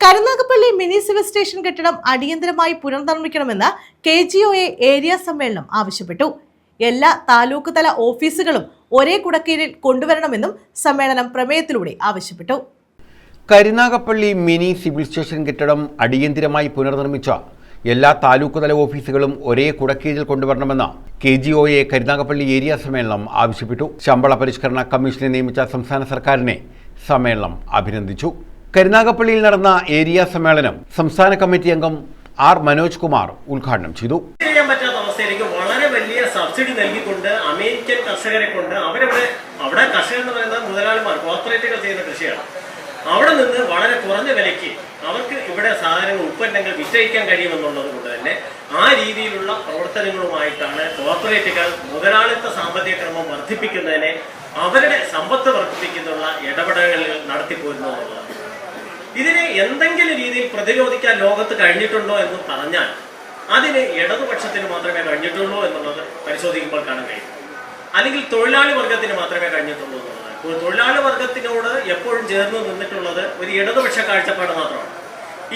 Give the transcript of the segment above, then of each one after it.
Karunagappally mini civil station കെട്ടിടം അടിയന്തരമായി പുനർനിർമ്മിക്കണമെന്ന് KGOA area സമ്മേളനം ആവശ്യപ്പെട്ടു. എല്ലാ താലൂക്ക് തല ഓഫീസുകളും ഒരേ കുടക്കീഴിൽ കൊണ്ടുവരണമെന്നും സമ്മേളനം പ്രമേയത്തിലൂടെ ആവശ്യപ്പെട്ടു. കരുനാഗപ്പള്ളി മിനി സിവിൽ സ്റ്റേഷൻ കെട്ടിടം അടിയന്തരമായി പുനർനിർമ്മിച്ച എല്ലാ താലൂക്ക് തല ഓഫീസുകളും ഒരേ കുടക്കീഴിൽ കൊണ്ടുവരണമെന്ന് KGOA കരുനാഗപ്പള്ളി ഏരിയ സമ്മേളനം ആവശ്യപ്പെട്ടു. ശമ്പള പരിഷ്കരണ കമ്മീഷനെ നിയമിച്ച സംസ്ഥാന സർക്കാരിനെ സമ്മേളനം അഭിനന്ദിച്ചു. കരുനാഗപ്പള്ളിയിൽ നടന്ന ഏരിയ സമ്മേളനം സംസ്ഥാന കമ്മിറ്റി അംഗം R. മനോജ് കുമാർ ഉദ്ഘാടനം ചെയ്തു. ചെയ്യാൻ പറ്റാത്ത അവസ്ഥയിലേക്ക് വളരെ വലിയ സബ്സിഡി നൽകിക്കൊണ്ട് അമേരിക്കൻ കർഷകരെ കൊണ്ട് അവിടെ കർഷകർ എന്ന് പറയുന്നത് മുതലാളിമാർ കോർപ്പറേറ്റുകൾ ചെയ്യുന്ന കൃഷിയാണ്. അവിടെ നിന്ന് വളരെ കുറഞ്ഞ വിലയ്ക്ക് അവർക്ക് ഇവിടെ സാധനങ്ങൾ ഉൽപ്പന്നങ്ങൾ വിറ്റഴിക്കാൻ കഴിയുമെന്നുള്ളത് കൊണ്ട് തന്നെ ആ രീതിയിലുള്ള പ്രവർത്തനങ്ങളുമായിട്ടാണ് കോർപ്പറേറ്റുകൾ മുതലാളിത്ത സാമ്പത്തിക ക്രമം വർദ്ധിപ്പിക്കുന്നതിനെ അവരുടെ സമ്പത്ത് വർദ്ധിപ്പിക്കുന്ന ഇടപെടലുകൾ നടത്തിപ്പോരുന്നതാണ്. ഇതിനെ എന്തെങ്കിലും രീതിയിൽ പ്രതിരോധിക്കാൻ ലോകത്ത് കഴിഞ്ഞിട്ടുണ്ടോ എന്ന് പറഞ്ഞാൽ അതിന് ഇടതുപക്ഷത്തിന് മാത്രമേ കഴിഞ്ഞിട്ടുള്ളൂ എന്നുള്ളത് പരിശോധിക്കുമ്പോൾ കാണാൻ കഴിയും. അല്ലെങ്കിൽ തൊഴിലാളി വർഗത്തിന് മാത്രമേ കഴിഞ്ഞിട്ടുള്ളൂ എന്നുള്ളത്. തൊഴിലാളി വർഗത്തിനോട് എപ്പോഴും ചേർന്ന് നിന്നിട്ടുള്ളത് ഒരു ഇടതുപക്ഷ കാഴ്ചപ്പാട് മാത്രമാണ്.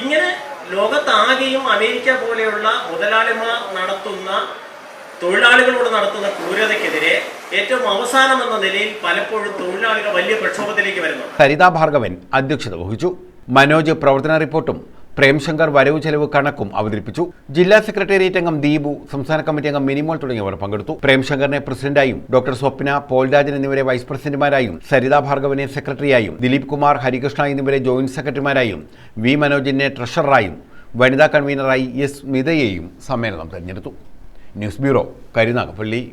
ഇങ്ങനെ ലോകത്താകെയും അമേരിക്ക പോലെയുള്ള മുതലാളിമാർ നടത്തുന്ന തൊഴിലാളികളോട് നടത്തുന്ന ക്രൂരതയ്ക്കെതിരെ ഏറ്റവും അവസാനം എന്ന നിലയിൽ പലപ്പോഴും തൊഴിലാളികൾ വലിയ പ്രക്ഷോഭത്തിലേക്ക് വരുന്നു. സരിതാ ഭാർഗവൻ അധ്യക്ഷത വഹിച്ചു. മനോജ് പ്രവർത്തന റിപ്പോർട്ടും പ്രേംശങ്കർ വരവ് ചെലവ് കണക്കും അവതരിപ്പിച്ചു. ജില്ലാ സെക്രട്ടേറിയറ്റ് അംഗം ദീപു, സംസ്ഥാന കമ്മിറ്റി അംഗം മിനിമോൾ തുടങ്ങിയവർ പങ്കെടുത്തു. പ്രേംശങ്കറിനെ പ്രസിഡന്റായും ഡോക്ടർ സ്വപ്ന, പോൾരാജൻ എന്നിവരെ വൈസ് പ്രസിഡന്റുമാരായും സരിതാ ഭാർഗവനെ സെക്രട്ടറിയായും ദിലീപ് കുമാർ, ഹരികൃഷ്ണ എന്നിവരെ ജോയിന്റ് സെക്രട്ടറിമാരായും V. മനോജിനെ ട്രഷററായും വനിതാ കൺവീനറായി S. മിതയെയും സമ്മേളനം തെരഞ്ഞെടുത്തു. News bureau, Karunagappally.